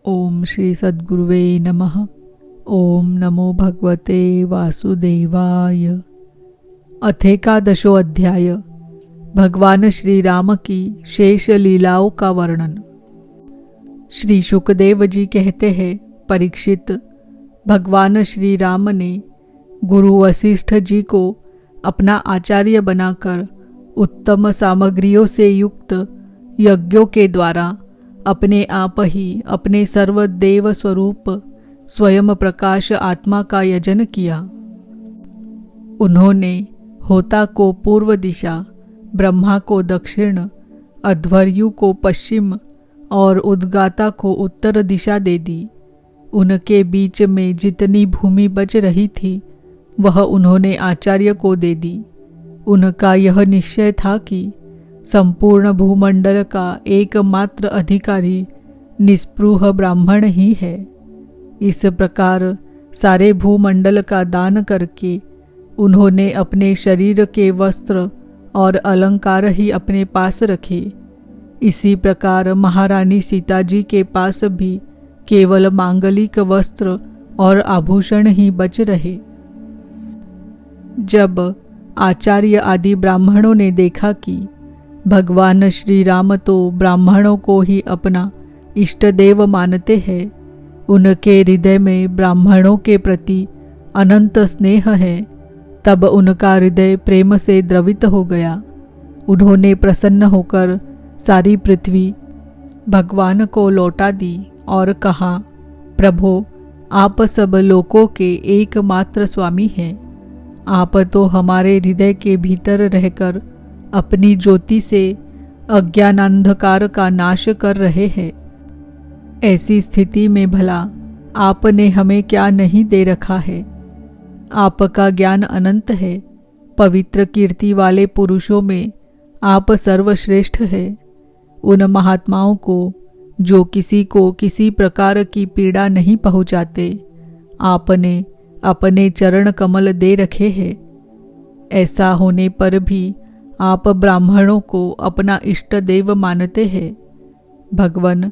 ओम श्री सद्गुरुवे नमः। ओम नमो भगवते वासुदेवाय। अथेकादशो अध्याय। भगवान श्री राम की शेष लीलाओं का वर्णन। श्री शुकदेव जी कहते हैं, परीक्षित, भगवान श्री राम ने गुरु वशिष्ठ जी को अपना आचार्य बनाकर उत्तम सामग्रियों से युक्त यज्ञों के द्वारा अपने आप ही अपने सर्वदेव स्वरूप स्वयं प्रकाश आत्मा का यजन किया। उन्होंने होता को पूर्व दिशा, ब्रह्मा को दक्षिण, अध्वर्यु को पश्चिम और उद्गाता को उत्तर दिशा दे दी। उनके बीच में जितनी भूमि बच रही थी वह उन्होंने आचार्य को दे दी। उनका यह निश्चय था कि संपूर्ण भूमंडल का एकमात्र अधिकारी निस्पृह ब्राह्मण ही है। इस प्रकार सारे भूमंडल का दान करके उन्होंने अपने शरीर के वस्त्र और अलंकार ही अपने पास रखे। इसी प्रकार महारानी सीता जी के पास भी केवल मांगलिक वस्त्र और आभूषण ही बच रहे। जब आचार्य आदि ब्राह्मणों ने देखा कि भगवान श्री राम तो ब्राह्मणों को ही अपना इष्ट देव मानते हैं, उनके हृदय में ब्राह्मणों के प्रति अनंत स्नेह है, तब उनका हृदय प्रेम से द्रवित हो गया। उन्होंने प्रसन्न होकर सारी पृथ्वी भगवान को लौटा दी और कहा, प्रभो, आप सब लोकों के एकमात्र स्वामी हैं। आप तो हमारे हृदय के भीतर रहकर अपनी ज्योति से अज्ञानांधकार का नाश कर रहे हैं। ऐसी स्थिति में भला आपने हमें क्या नहीं दे रखा है। आपका ज्ञान अनंत है। पवित्र कीर्ति वाले पुरुषों में आप सर्वश्रेष्ठ हैं। उन महात्माओं को जो किसी को किसी प्रकार की पीड़ा नहीं पहुंचाते, आपने अपने चरण कमल दे रखे हैं। ऐसा होने पर भी आप ब्राह्मणों को अपना इष्ट देव मानते हैं। भगवान,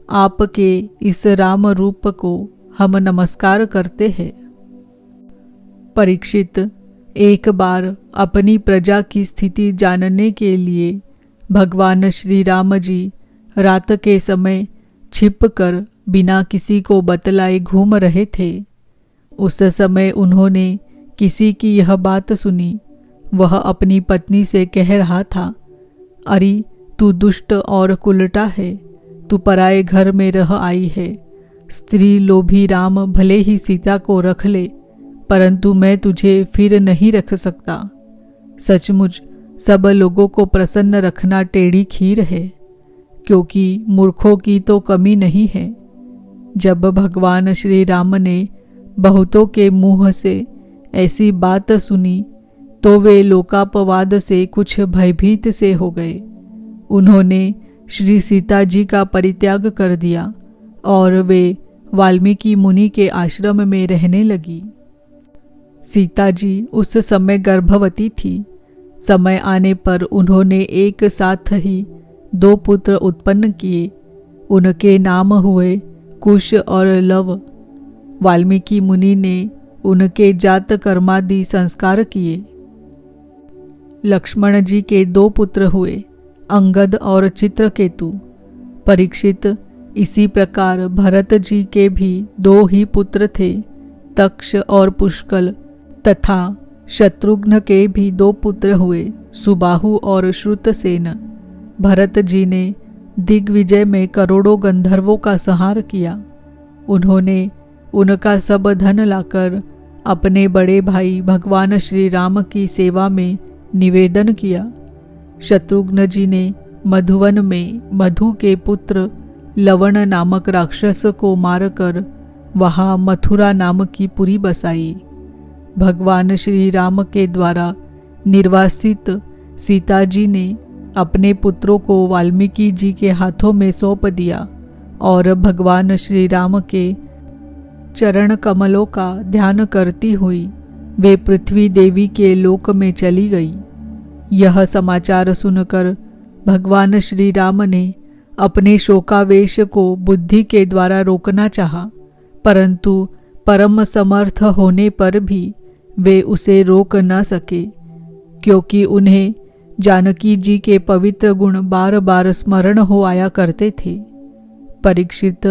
आपके इस राम रूप को हम नमस्कार करते हैं। परीक्षित, एक बार अपनी प्रजा की स्थिति जानने के लिए भगवान श्री राम जी रात के समय छिपकर बिना किसी को बतलाए घूम रहे थे। उस समय उन्होंने किसी की यह बात सुनी। वह अपनी पत्नी से कह रहा था, अरे तू दुष्ट और कुलटा है, तू पराए घर में रह आई है। स्त्री लोभी राम भले ही सीता को रख ले, परंतु मैं तुझे फिर नहीं रख सकता। सचमुच सब लोगों को प्रसन्न रखना टेढ़ी खीर है, क्योंकि मूर्खों की तो कमी नहीं है। जब भगवान श्री राम ने बहुतों के मुंह से ऐसी बात सुनी तो वे लोकापवाद से कुछ भयभीत से हो गए। उन्होंने श्री सीता जी का परित्याग कर दिया और वे वाल्मीकि मुनि के आश्रम में रहने लगी। सीता जी उस समय गर्भवती थी। समय आने पर उन्होंने एक साथ ही 2 पुत्र उत्पन्न किए। उनके नाम हुए कुश और लव। वाल्मीकि मुनि ने उनके जात कर्मादि संस्कार किए। लक्ष्मण जी के 2 पुत्र हुए, अंगद और चित्रकेतु। परीक्षित, इसी प्रकार भरत जी के भी 2 ही पुत्र थे, तक्ष और पुष्कल। तथा शत्रुघ्न के भी 2 पुत्र हुए, सुबाहु और श्रुतसेन। भरत जी ने दिग्विजय में करोड़ों गंधर्वों का संहार किया। उन्होंने उनका सब धन लाकर अपने बड़े भाई भगवान श्री राम की सेवा में निवेदन किया। शत्रुघ्न जी ने मधुवन में मधु के पुत्र लवण नामक राक्षस को मारकर वहां मथुरा नाम की पुरी बसाई। भगवान श्री राम के द्वारा निर्वासित सीता जी ने अपने पुत्रों को वाल्मीकि जी के हाथों में सौंप दिया और भगवान श्री राम के चरण कमलों का ध्यान करती हुई वे पृथ्वी देवी के लोक में चली गई। यह समाचार सुनकर भगवान श्री राम ने अपने शोकावेश को बुद्धि के द्वारा रोकना चाहा, परंतु परम समर्थ होने पर भी वे उसे रोक न सके, क्योंकि उन्हें जानकी जी के पवित्र गुण बार बार स्मरण हो आया करते थे। परीक्षित,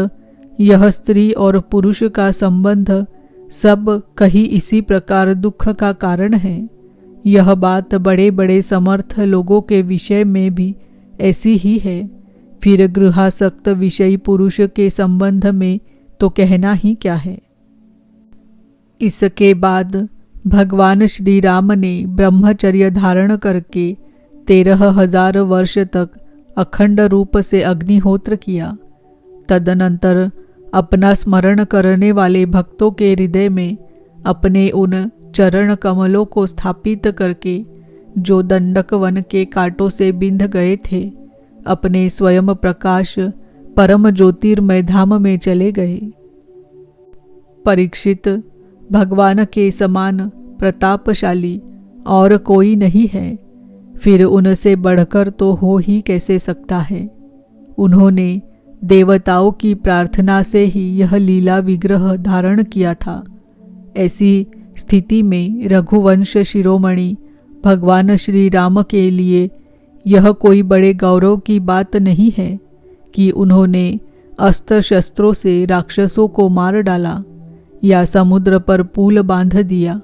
यह स्त्री और पुरुष का संबंध सब कहीं इसी प्रकार दुख का कारण है। यह बात बड़े बड़े समर्थ लोगों के विषय में भी ऐसी ही है। फिर गृहासक्त विषयी पुरुष के संबंध में तो कहना ही क्या है। इसके बाद भगवान श्री राम ने ब्रह्मचर्य धारण करके 13,000 वर्ष तक अखंड रूप से अग्निहोत्र किया। तदनंतर अपना स्मरण करने वाले भक्तों के हृदय में अपने उन चरण कमलों को स्थापित करके, जो दंडक वन के कांटों से बिंध गए थे, अपने स्वयं प्रकाश परम ज्योतिर्मय धाम में चले गए। परीक्षित, भगवान के समान प्रतापशाली और कोई नहीं है, फिर उनसे बढ़कर तो हो ही कैसे सकता है। उन्होंने देवताओं की प्रार्थना से ही यह लीला विग्रह धारण किया था। ऐसी स्थिति में रघुवंश शिरोमणि भगवान श्री राम के लिए यह कोई बड़े गौरव की बात नहीं है कि उन्होंने अस्त्र शस्त्रों से राक्षसों को मार डाला या समुद्र पर पुल बांध दिया।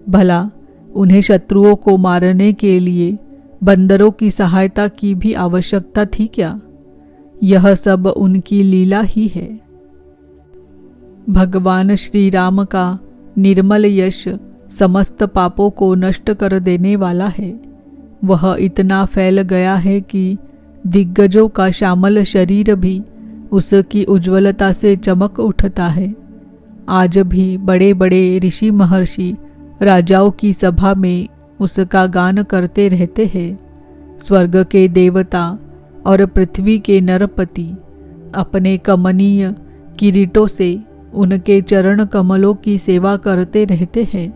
भला उन्हें शत्रुओं को मारने के लिए बंदरों की सहायता की भी आवश्यकता थी क्या? यह सब उनकी लीला ही है। भगवान श्री राम का निर्मल यश समस्त पापों को नष्ट कर देने वाला है। वह इतना फैल गया है कि दिग्गजों का श्यामल शरीर भी उसकी उज्ज्वलता से चमक उठता है। आज भी बड़े बड़े ऋषि महर्षि राजाओं की सभा में उसका गान करते रहते हैं। स्वर्ग के देवता और पृथ्वी के नरपति अपने कमनीय किरीटों से उनके चरण कमलों की सेवा करते रहते हैं।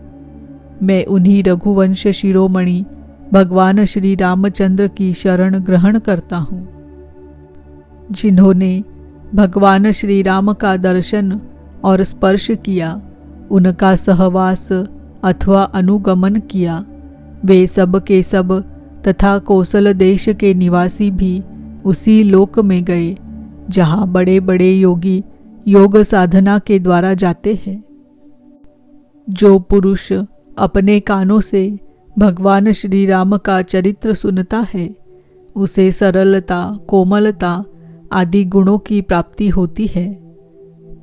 मैं उन्हीं रघुवंश शिरोमणि भगवान श्री रामचंद्र की शरण ग्रहण करता हूँ, जिन्होंने भगवान श्री राम का दर्शन और स्पर्श किया, उनका सहवास अथवा अनुगमन किया। वे सब के सब तथा कौशल देश के निवासी भी उसी लोक में गए जहाँ बड़े बड़े योगी योग साधना के द्वारा जाते हैं। जो पुरुष अपने कानों से भगवान श्री राम का चरित्र सुनता है, उसे सरलता, कोमलता आदि गुणों की प्राप्ति होती है।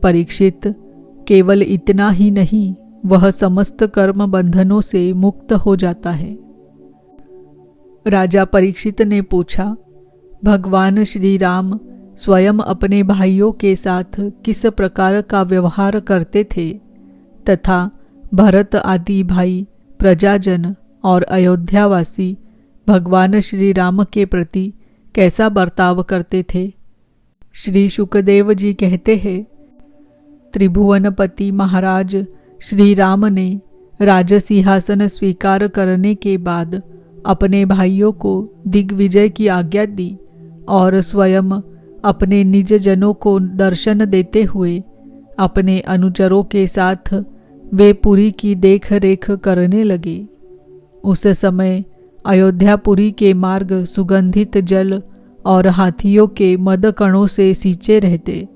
परीक्षित, केवल इतना ही नहीं, वह समस्त कर्म बंधनों से मुक्त हो जाता है। राजा परीक्षित ने पूछा, भगवान श्री राम स्वयं अपने भाइयों के साथ किस प्रकार का व्यवहार करते थे तथा भरत आदि भाई, प्रजाजन और अयोध्यावासी भगवान श्री राम के प्रति कैसा बर्ताव करते थे? श्री शुकदेव जी कहते हैं, त्रिभुवनपति महाराज श्री राम ने राजसिंहासन स्वीकार करने के बाद अपने भाइयों को दिग्विजय की आज्ञा दी और स्वयं अपने निज जनों को दर्शन देते हुए अपने अनुचरों के साथ वे पुरी की देख रेख करने लगे। उस समय अयोध्यापुरी के मार्ग सुगंधित जल और हाथियों के मदकणों से सींचे रहते।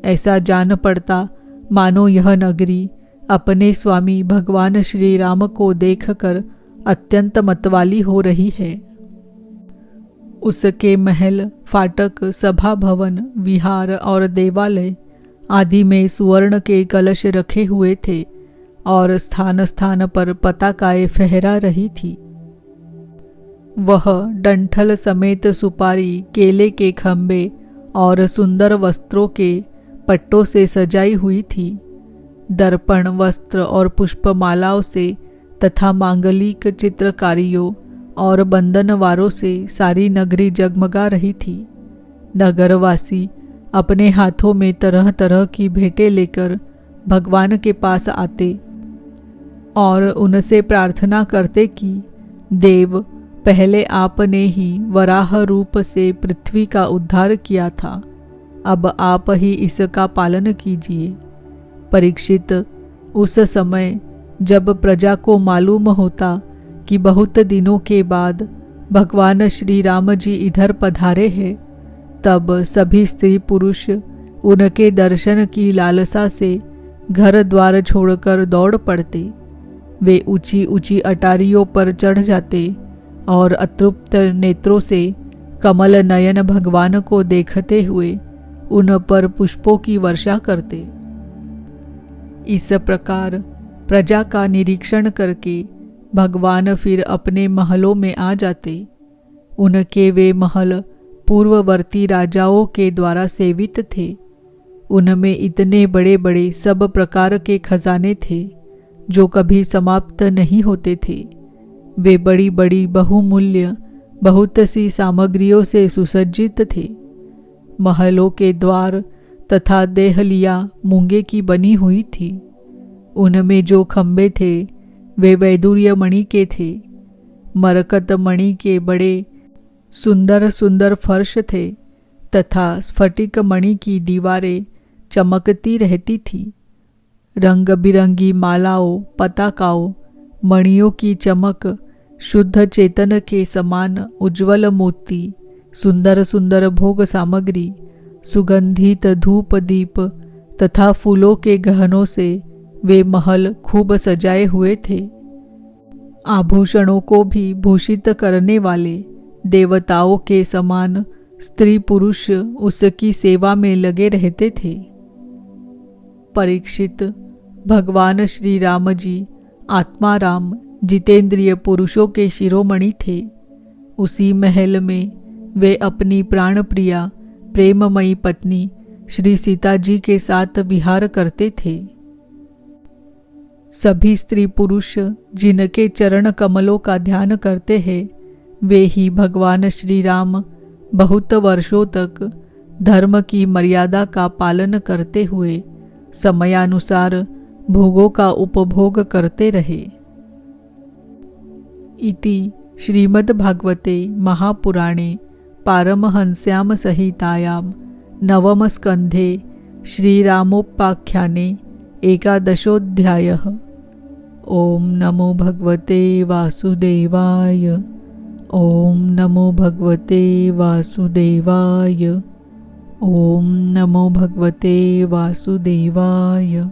ऐसा जान पड़ता मानो यह नगरी अपने स्वामी भगवान श्री राम को देखकर अत्यंत मतवाली हो रही है। उसके महल, फाटक, सभा भवन, विहार और देवालय आदि में सुवर्ण के कलश रखे हुए थे और स्थान स्थान पर पताकाएं फहरा रही थी। वह डंठल समेत सुपारी, केले के खंबे और सुंदर वस्त्रों के पट्टों से सजाई हुई थी। दर्पण, वस्त्र और पुष्पमालाओं से तथा मांगलिक चित्रकारियों और बंधनवारों से सारी नगरी जगमगा रही थी। नगरवासी अपने हाथों में तरह तरह की भेंटें लेकर भगवान के पास आते और उनसे प्रार्थना करते कि देव पहले आपने ही वराह रूप से पृथ्वी का उद्धार किया था, अब आप ही इसका पालन कीजिए। परीक्षित, उस समय जब प्रजा को मालूम होता कि बहुत दिनों के बाद भगवान श्री राम जी इधर पधारे हैं, तब सभी स्त्री पुरुष उनके दर्शन की लालसा से घर द्वार छोड़कर दौड़ पड़ते। वे ऊंची ऊंची अटारियों पर चढ़ जाते और अतृप्त नेत्रों से कमल नयन भगवान को देखते हुए उन पर पुष्पों की वर्षा करते। इस प्रकार प्रजा का निरीक्षण करके भगवान फिर अपने महलों में आ जाते। उनके वे महल पूर्ववर्ती राजाओं के द्वारा सेवित थे। उनमें इतने बड़े बड़े सब प्रकार के खजाने थे जो कभी समाप्त नहीं होते थे। वे बड़ी बड़ी बहुमूल्य बहुत सी सामग्रियों से सुसज्जित थे। महलों के द्वार तथा देहलियां मूंगे की बनी हुई थी। उनमें जो खंबे थे वे वैदुर्य मणि के थे। मरकत मणि के बड़े सुंदर सुंदर फर्श थे तथा स्फटिक मणि की दीवारें चमकती रहती थी। रंग बिरंगी मालाओं, पताकाओं, मणियों की चमक, शुद्ध चेतन के समान उज्ज्वल मोती, सुंदर सुंदर भोग सामग्री, सुगंधित धूप दीप तथा फूलों के गहनों से वे महल खूब सजाए हुए थे। आभूषणों को भी भूषित करने वाले देवताओं के समान स्त्री पुरुष उसकी सेवा में लगे रहते थे। परीक्षित, भगवान श्री राम जी आत्माराम जितेंद्रिय पुरुषों के शिरोमणि थे। उसी महल में वे अपनी प्राण प्रिया प्रेममयी पत्नी श्री सीता जी के साथ विहार करते थे। सभी स्त्री पुरुष जिनके चरण कमलों का ध्यान करते हैं, वे ही भगवान श्री राम बहुत वर्षों तक धर्म की मर्यादा का पालन करते हुए समयानुसार भोगों का उपभोग करते रहे। इति श्रीमद्भागवते महापुराणे पारमहंस्यां संहितायां नवमस्कन्धे श्रीरामोपाख्याने एकादशोऽध्यायः। ओम नमो भगवते वासुदेवाय। ओम नमो भगवते वासुदेवाय। ओम नमो भगवते वासुदेवाय।